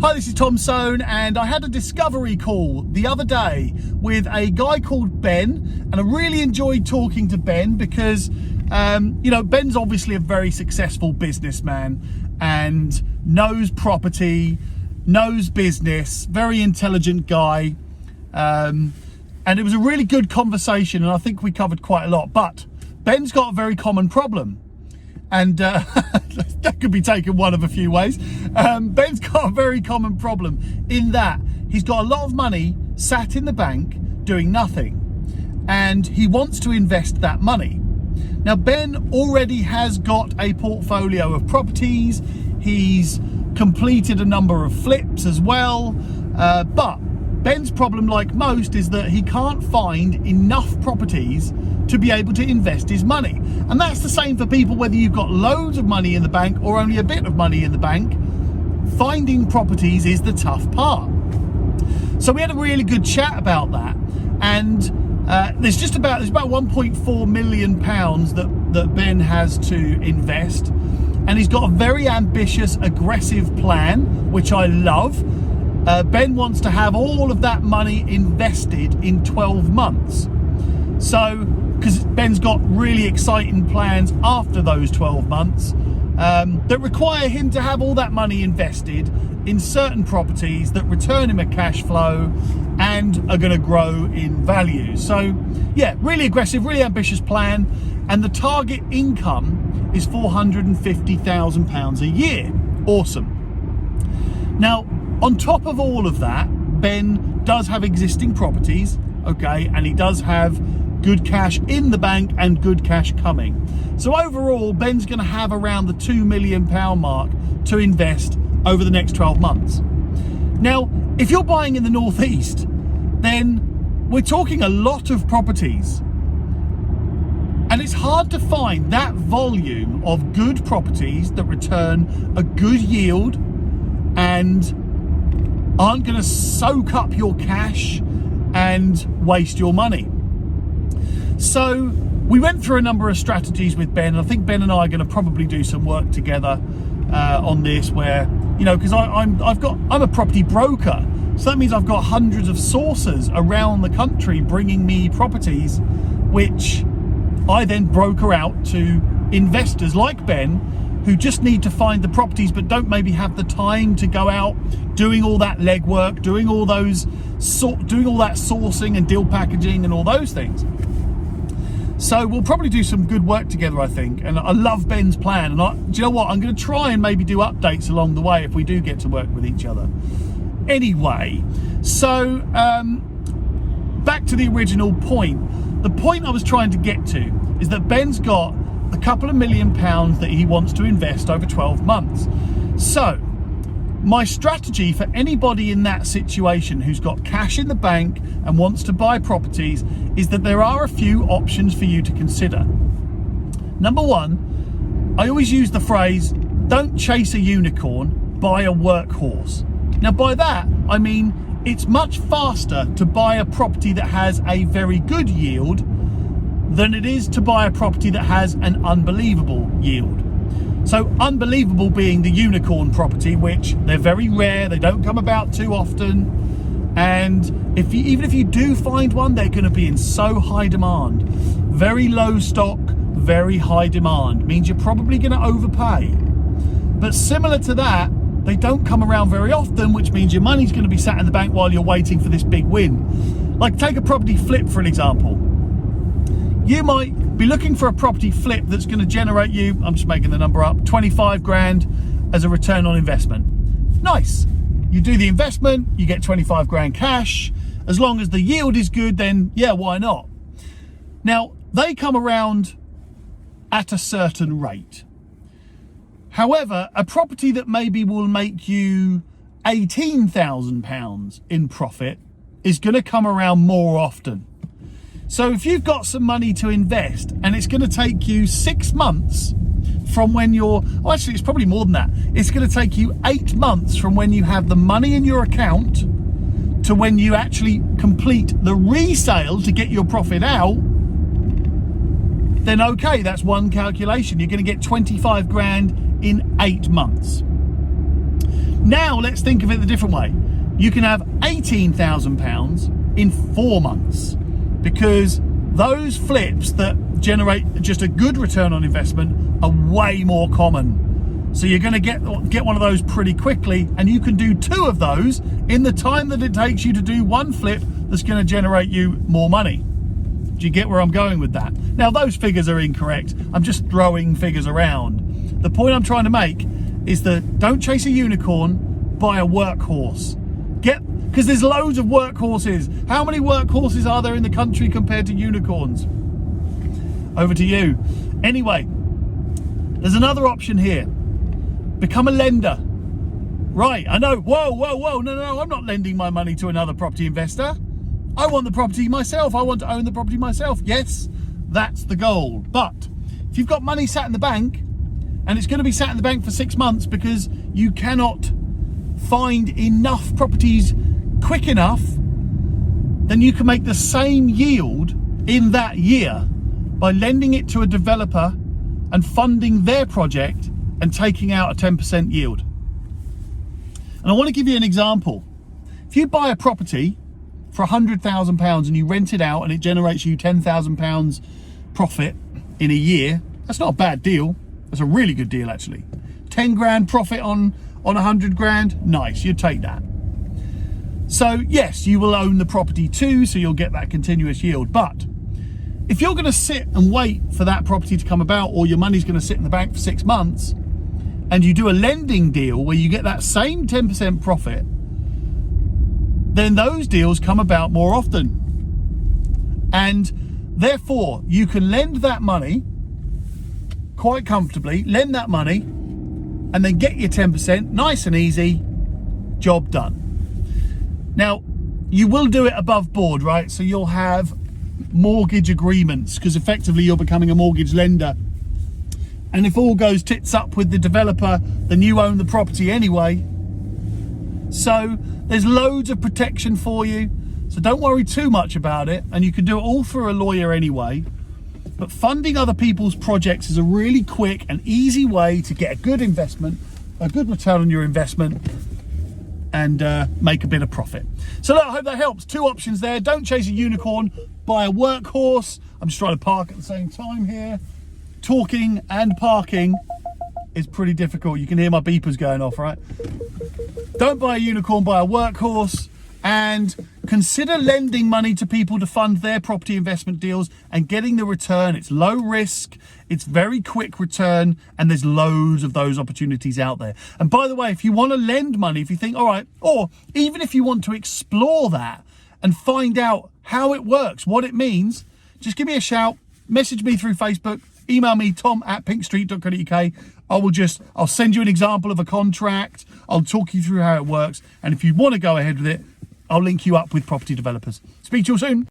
Hi, this is Tom Soane, and I had a discovery call the other day with a guy called Ben, and I really enjoyed talking to Ben because, Ben's obviously a very successful businessman and knows property, knows business, very intelligent guy, and it was a really good conversation, and I think we covered quite a lot. But Ben's got a very common problem. And that could be taken one of a few ways. Ben's got a very common problem in that he's got a lot of money sat in the bank doing nothing, and he wants to invest that money. Now, Ben already has got a portfolio of properties. He's completed a number of flips as well. But Ben's problem, like most, is that he can't find enough properties to be able to invest his money. And that's the same for people, whether you've got loads of money in the bank or only a bit of money in the bank. Finding properties is the tough part. So we had a really good chat about that. And there's about 1.4 million pounds that Ben has to invest. And he's got a very ambitious, aggressive plan, which I love. Ben wants to have all of that money invested in 12 months. So, because Ben's got really exciting plans after those 12 months that require him to have all that money invested in certain properties that return him a cash flow and are going to grow in value. So, yeah, really aggressive, really ambitious plan. And the target income is £450,000 a year. Awesome. Now, on top of all of that, Ben does have existing properties, okay, and he does have good cash in the bank and good cash coming. So overall, Ben's going to have around the £2 million mark to invest over the next 12 months. Now, if you're buying in the Northeast, then we're talking a lot of properties. And it's hard to find that volume of good properties that return a good yield and aren't going to soak up your cash and waste your money. So we went through a number of strategies with Ben. I think Ben and I are going to probably do some work together on this, where, because I'm a property broker, so that means I've got hundreds of sources around the country bringing me properties, which I then broker out to investors like Ben, who just need to find the properties but don't maybe have the time to go out doing all that legwork, doing all that sourcing and deal packaging and all those things. So we'll probably do some good work together, I think. And I love Ben's plan. And do you know what? I'm going to try and maybe do updates along the way if we do get to work with each other. Anyway, so back to the original point. The point I was trying to get to is that Ben's got a couple of £1 million that he wants to invest over 12 months. So my strategy for anybody in that situation who's got cash in the bank and wants to buy properties is that there are a few options for you to consider. Number one, I always use the phrase, don't chase a unicorn, buy a workhorse. Now by that, I mean it's much faster to buy a property that has a very good yield than it is to buy a property that has an unbelievable yield. So unbelievable being the unicorn property, which they're very rare, they don't come about too often, and even if you do find one, they're going to be in so high demand. Very low stock, very high demand, means you're probably going to overpay. But similar to that, they don't come around very often, which means your money's going to be sat in the bank while you're waiting for this big win. Like, take a property flip for an example. You might be looking for a property flip that's going to generate you, I'm just making the number up, 25 grand as a return on investment. Nice. You do the investment, you get 25 grand cash. As long as the yield is good, then yeah, why not? Now, they come around at a certain rate. However, a property that maybe will make you £18,000 in profit is going to come around more often. So if you've got some money to invest and it's going to take you 6 months from when actually it's probably more than that. It's going to take you 8 months from when you have the money in your account to when you actually complete the resale to get your profit out, then okay, that's one calculation. You're going to get 25 grand in 8 months. Now let's think of it the different way. You can have £18,000 in 4 months, because those flips that generate just a good return on investment are way more common. So you're going to get one of those pretty quickly, and you can do 2 of those in the time that it takes you to do 1 flip that's going to generate you more money. Do you get where I'm going with that? Now, those figures are incorrect. I'm just throwing figures around. The point I'm trying to make is that don't chase a unicorn, buy a workhorse. Because there's loads of workhorses. How many workhorses are there in the country compared to unicorns? Over to you. Anyway, there's another option here. Become a lender. Right, I know. Whoa. No, I'm not lending my money to another property investor. I want the property myself. I want to own the property myself. Yes, that's the goal. But if you've got money sat in the bank, and it's going to be sat in the bank for 6 months because you cannot find enough properties quick enough, then you can make the same yield in that year by lending it to a developer and funding their project and taking out a 10% yield. And I want to give you an example. If you buy a property for £100,000 and you rent it out and it generates you £10,000 profit in a year, that's not a bad deal. That's a really good deal, actually. 10 grand profit on 100 grand, nice, you'd take that. So yes, you will own the property too, so you'll get that continuous yield. But if you're going to sit and wait for that property to come about, or your money's going to sit in the bank for 6 months, and you do a lending deal where you get that same 10% profit, then those deals come about more often. And therefore, you can lend that money quite comfortably, lend that money, and then get your 10%, nice and easy, job done. Now, you will do it above board, right? So you'll have mortgage agreements, because effectively you're becoming a mortgage lender. And if all goes tits up with the developer, then you own the property anyway. So there's loads of protection for you. So don't worry too much about it. And you can do it all through a lawyer anyway. But funding other people's projects is a really quick and easy way to get a good investment, a good return on your investment, and make a bit of profit. So look, I hope that helps. 2 options there. Don't chase a unicorn, buy a workhorse. I'm just trying to park at the same time here. Talking and parking is pretty difficult. You can hear my beepers going off, right? Don't buy a unicorn, buy a workhorse. And consider lending money to people to fund their property investment deals and getting the return. It's low risk, it's very quick return, and there's loads of those opportunities out there. And by the way, if you want to lend money, if you think, all right, or even if you want to explore that and find out how it works, what it means, just give me a shout, message me through Facebook, email me tom@pinkstreet.co.uk. I'll send you an example of a contract. I'll talk you through how it works. And if you want to go ahead with it, I'll link you up with property developers. Speak to you soon.